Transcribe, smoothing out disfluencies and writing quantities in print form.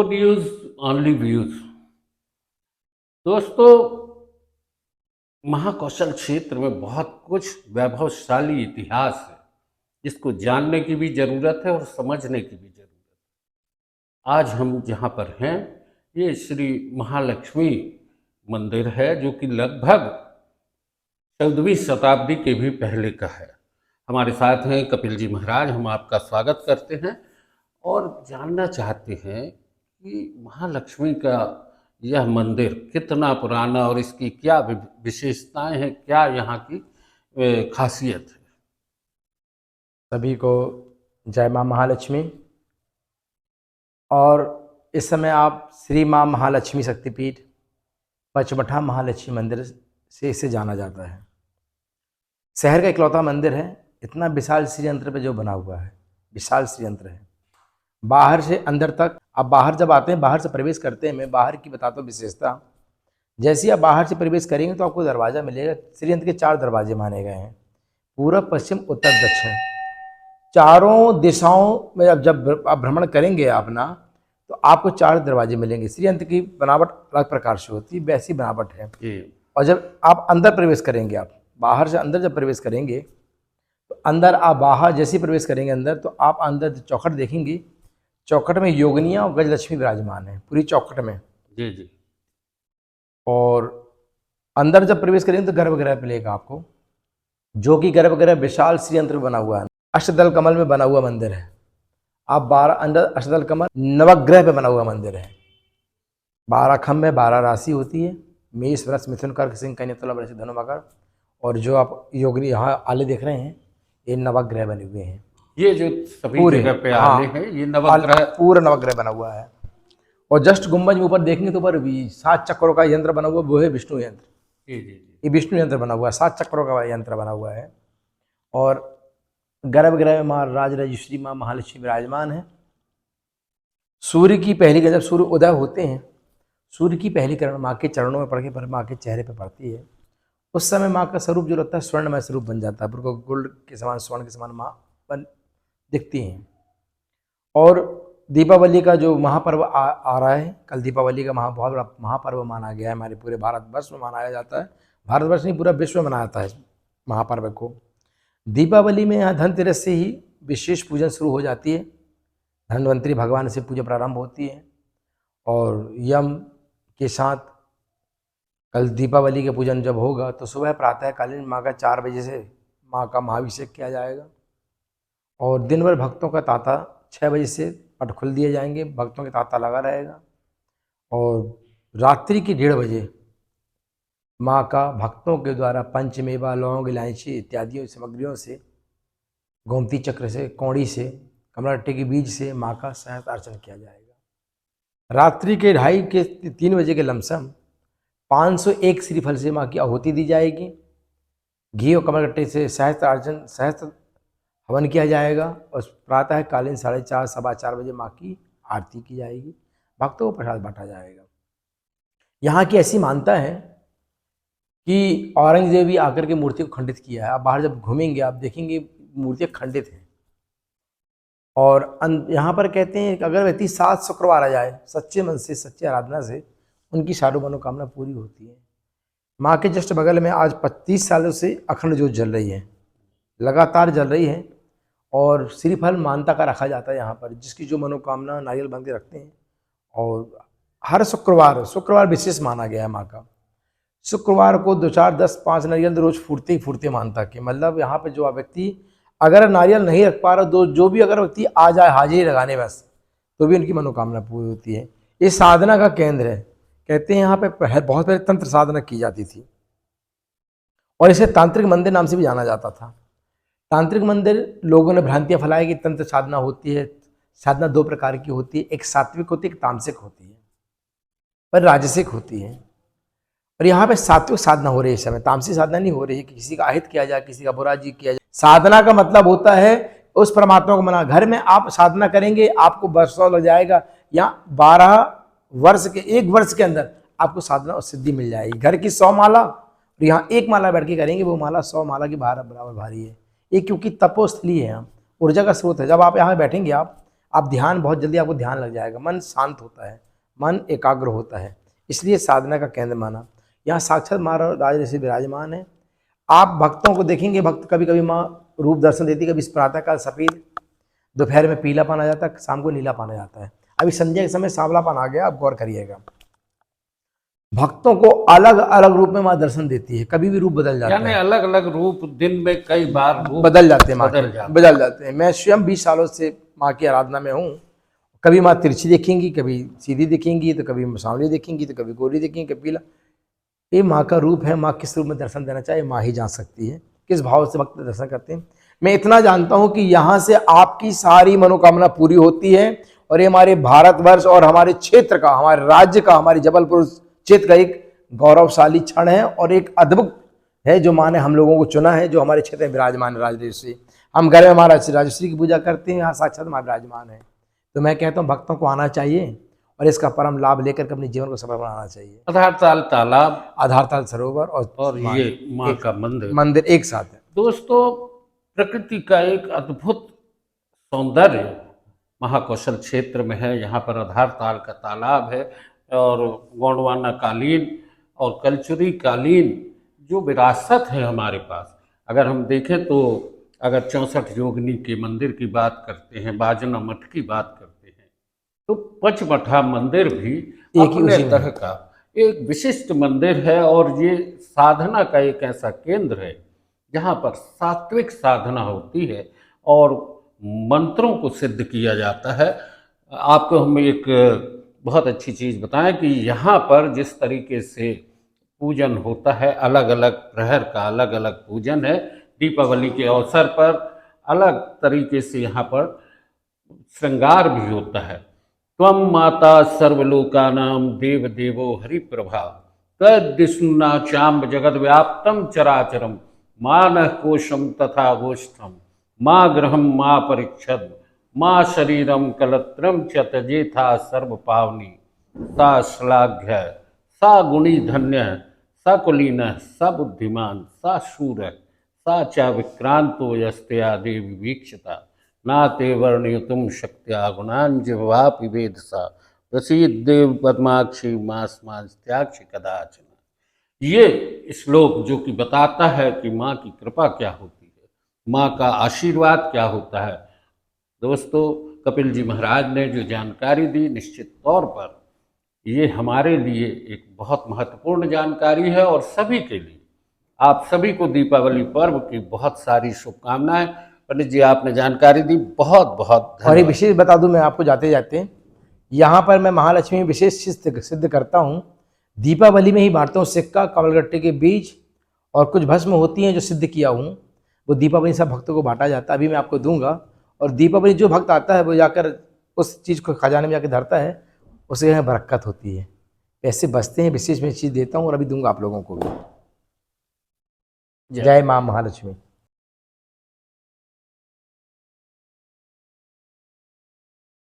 No news only views. दोस्तों, महाकौशल क्षेत्र में बहुत कुछ वैभवशाली इतिहास है जिसको जानने की भी जरूरत है और समझने की भी जरूरत है। आज हम जहाँ पर हैं, ये श्री महालक्ष्मी मंदिर है जो कि लगभग 14वीं शताब्दी के भी पहले का है। हमारे साथ हैं कपिल जी महाराज। हम आपका स्वागत करते हैं और जानना चाहते हैं कि महालक्ष्मी का यह मंदिर कितना पुराना और इसकी क्या विशेषताएं हैं, क्या यहाँ की खासियत है। सभी को जय माँ महालक्ष्मी। और इस समय आप श्री माँ महालक्ष्मी शक्तिपीठ पचमढ़ा महालक्ष्मी मंदिर से इसे जाना जाता है। शहर का इकलौता मंदिर है। इतना विशाल श्रीयंत्र पे जो बना हुआ है, विशाल श्रीयंत्र है। बाहर से अंदर तक आप बाहर जब आते हैं, बाहर से प्रवेश करते हैं, मैं बाहर की बताता हूँ विशेषता। जैसे आप बाहर से प्रवेश करेंगे तो आपको दरवाज़ा मिलेगा। श्रीयंत्र के 4 दरवाजे माने गए हैं, पूर्व, पश्चिम, उत्तर, दक्षिण। चारों दिशाओं में जब आप भ्रमण करेंगे आप ना, तो आपको 4 दरवाजे मिलेंगे। श्रीयंत्र की बनावट अलग प्रकार से होती है, वैसी बनावट है। और जब आप अंदर प्रवेश करेंगे, आप बाहर से अंदर जब प्रवेश करेंगे तो अंदर आप बाहर जैसे प्रवेश करेंगे अंदर, तो आप अंदर चौखट देखेंगे। चौखट में योगिनियाँ और गजलक्ष्मी विराजमान है पूरी चौखट में। जी जी। और अंदर जब प्रवेश करेंगे तो गर्भगृह मिलेगा आपको, जो कि गर्भगृह विशाल श्रीयंत्र बना हुआ है। अष्टदल कमल में बना हुआ मंदिर है। आप 12 अंदर अष्टदल कमल नवग्रह पे बना हुआ मंदिर है। 12 खम्भ में 12 राशि होती है, मेष, वृष, मिथुन, कर्क, सिंह, कन्या, तुला, वृश्चिक, धनु, मकर। और जो आप योगिनी यहाँ आले देख रहे हैं, ये नवग्रह बने हुए हैं। ये जो सभी पूरे जगह पे आले हैं, ये नवग्रह, पूरा नवग्रह बना हुआ है। और जस्ट गुम्बज में ऊपर देखेंगे तो ऊपर 7 चक्रों का यंत्र बना हुआ, वो है विष्णु यंत्र। जी जी जी। ये विष्णु यंत्र बना हुआ है, 7 चक्रों का यंत्र बना हुआ है। और गर्भगृह में माँ राजराजेश्वरी माँ महालक्ष्मी विराजमान है। सूर्य की पहली किरण, जब सूर्य उदय होते हैं, सूर्य की पहली किरण माँ के चरणों में पड़ के माँ के चेहरे पे पड़ती है। उस समय माँ का स्वरूप जो रहता है स्वर्णमय स्वरूप बन जाता है, बिल्कुल गोल्ड के समान, स्वर्ण के समान माँ बन दिखती हैं। और दीपावली का जो महापर्व आ रहा है, कल दीपावली का बहुत बड़ा महापर्व माना गया है। हमारे पूरे भारतवर्ष में मनाया जाता है, भारतवर्ष नहीं पूरा विश्व में मनाया जाता है इस महापर्व को। दीपावली में यहाँ धनतेरस से ही विशेष पूजन शुरू हो जाती है। धन्वंतरी भगवान से पूजा प्रारंभ होती है। और यम के साथ कल दीपावली के पूजन जब होगा तो सुबह प्रातःकालीन माँ का 4 बजे से माँ का महाभिषेक किया जाएगा। और दिन भर भक्तों का तांता 6 बजे से पट खुल दिए जाएंगे, भक्तों के तांता लगा रहेगा। और रात्रि की 1:30 बजे माँ का भक्तों के द्वारा पंचमेवा, लौंग, इलायची इत्यादि सामग्रियों से, गोमती चक्र से, कौड़ी से, कमलाट्टे के बीज से माँ का सहस्त्र अर्चन किया जाएगा। रात्रि के 2:30 के 3 बजे के लमसम 501 श्रीफल से माँ की आहुति दी जाएगी। घी और कमलगट्टे से सहस्त्र अर्चन, सहस्त्र हवन किया जाएगा। और प्रातःकालीन 4:30 सवा 4 बजे माँ की आरती की जाएगी, भक्तों को प्रसाद बांटा जाएगा। यहाँ की ऐसी मान्यता है कि औरंगजेब भी आकर के मूर्ति को खंडित किया है। आप बाहर जब घूमेंगे आप देखेंगे मूर्तियाँ खंडित हैं। और यहाँ पर कहते हैं कि अगर व्यक्ति 7 शुक्रवार आ जाए सच्चे मन से, सच्चे आराधना से, उनकी सारी मनोकामना पूरी होती है। माँ के जस्ट बगल में आज 25 सालों से अखंड ज्योत जल रही है, लगातार जल रही है। और श्रीफल मानता का रखा जाता है यहाँ पर, जिसकी जो मनोकामना नारियल बन के रखते हैं। और हर शुक्रवार विशेष माना गया है माँ का। शुक्रवार को 2, 4, 10, 5 नारियल रोज फूटते ही फूटते मानता के, मतलब यहाँ पे जो व्यक्ति अगर नारियल नहीं रख पा रहा, जो भी अगर व्यक्ति आ जाए हाजिरी लगाने बस, तो भी उनकी मनोकामना पूरी होती है। ये साधना का केंद्र है। कहते हैं यहाँ पे बहुत पहले तंत्र साधना की जाती थी और इसे तांत्रिक मंदिर नाम से भी जाना जाता था। तांत्रिक मंदिर, लोगों ने भ्रांतियाँ फैलाई कि तंत्र साधना होती है। साधना 2 प्रकार की होती है, एक सात्विक होती है, एक तामसिक होती है, पर राजसिक होती है। और यहाँ पे सात्विक साधना हो रही है इस समय, तामसिक साधना नहीं हो रही है कि किसी का अहित किया जाए, किसी का बुरा जी किया जाए। साधना का मतलब होता है उस परमात्मा को मना। घर में आप साधना करेंगे, आपको वर्षों लग जाएगा, या 12 वर्ष के 1 वर्ष के अंदर आपको साधना और सिद्धि मिल जाएगी। घर की 100 माला और यहाँ 1 माला बैठ के करेंगे, वो माला 100 माला की बराबर भारी है। ये क्योंकि तपोस्थली है, यहाँ ऊर्जा का स्रोत है। जब आप यहाँ बैठेंगे, आप आप ध्यान बहुत जल्दी आपको ध्यान लग जाएगा, मन शांत होता है, मन एकाग्र होता है, इसलिए साधना का केंद्र माना। यहाँ साक्षात महाराज राजऋषि विराजमान है। आप भक्तों को देखेंगे, भक्त कभी कभी माँ रूप दर्शन देती, कभी प्रातःकाल सफेद, दोपहर में पीलापन आ जाता है, शाम को नीलापन आ जाता है, अभी संध्या के समय सांवलापन आ गया, आप गौर करिएगा। भक्तों को अलग अलग रूप में माँ दर्शन देती है, कभी भी रूप बदल जाता यानी है, अलग अलग रूप दिन में कई बार रूप बदल जाते हैं माँ बदल के, जाते बदल जाते हैं। मैं स्वयं 20 सालों से माँ की आराधना में हूँ। कभी माँ तिरछी देखेंगी, कभी सीधी देखेंगी, तो कभी सांवली देखेंगी, तो कभी गोरी देखेंगी, कभी पीला। ये माँ का रूप है। माँ किस रूप में दर्शन देना चाहिए माँ ही जान सकती है, किस भाव से भक्त दर्शन करते हैं। मैं इतना जानता हूँ कि यहाँ से आपकी सारी मनोकामना पूरी होती है, और ये हमारे भारतवर्ष और हमारे क्षेत्र का, हमारे राज्य का, हमारे जबलपुर क्षेत्र का एक गौरवशाली क्षण है और एक अद्भुत है जो माँ ने हम लोगों को चुना है, जो हमारे क्षेत्र में विराजमान है राजऋषि। हम घर में हमारा राजश्री की पूजा करते हैं, यहाँ साक्षात माँ विराजमान है। तो मैं कहता हूँ भक्तों को आना चाहिए और इसका परम लाभ लेकर के अपने जीवन को सफल बनाना चाहिए। आधारताल तालाब आधारताल सरोवर और ये माँ का मंदिर मंदिर एक साथ है। दोस्तों, प्रकृति का एक अद्भुत सौंदर्य महाकौशल क्षेत्र में है। यहाँ पर आधारताल का तालाब है और गोंडवाना कालीन और कलचुरी कालीन जो विरासत है हमारे पास। अगर हम देखें तो अगर 64 योगिनी के मंदिर की बात करते हैं, बाजना मठ की बात करते हैं, तो पंचमठा मंदिर भी अपने तरह का एक विशिष्ट मंदिर है और ये साधना का एक ऐसा केंद्र है जहाँ पर सात्विक साधना होती है और मंत्रों को सिद्ध किया जाता है। आपको हम एक बहुत अच्छी चीज़ बताएं कि यहाँ पर जिस तरीके से पूजन होता है, अलग अलग प्रहर का अलग अलग पूजन है। दीपावली के अवसर पर अलग तरीके से यहाँ पर श्रृंगार भी होता है। त्वं माता सर्वलोकानां देव देवो हरिप्रभा तद्दिशुनाचाम्ब जगद्व्याप्तं चराचरं मानः कोशं तथा गोष्ठं माँ गृहं माँ परिच्छद माँ शरीरं कलत्रं च त्यजेथा सर्वपावनी सा श्लाघ्य सा गुणी धन्य सा कुलीनः सा बुद्धिमान सा शूरः सा च विक्रांतो यस्तया देवी वीक्षिता नाते वर्णयुतुम शक्त्या गुणांजवापि वेधसा प्रसीदेव पद्माक्षी मास्मास्त्याक्षी कदाचन। ये श्लोक जो कि बताता है कि माँ की कृपा क्या होती है, माँ का आशीर्वाद क्या होता है। दोस्तों, कपिल जी महाराज ने जो जानकारी दी, निश्चित तौर पर ये हमारे लिए एक बहुत महत्वपूर्ण जानकारी है और सभी के लिए। आप सभी को दीपावली पर्व की बहुत सारी शुभकामनाएं। पंडित जी, आपने जानकारी दी, बहुत बहुत धन्यवाद। और एक विशेष बता दूं मैं आपको जाते जाते, यहाँ पर मैं महालक्ष्मी विशेष सिद्ध करता हूँ। दीपावली में ही बांटता हूँ सिक्का, कमलगट्टे के बीज और कुछ भस्म होती हैं जो सिद्ध किया हूँ, वो दीपावली सब भक्तों को बांटा जाता है। अभी मैं आपको दूंगा, और दीपावली जो भक्त आता है वो जाकर उस चीज़ को खजाने में जाकर धरता है, उसके यहाँ बरकत होती है। पैसे बचते हैं, विशेष मैं चीज़ देता हूँ और अभी दूंगा आप लोगों को भी। जय माँ महालक्ष्मी।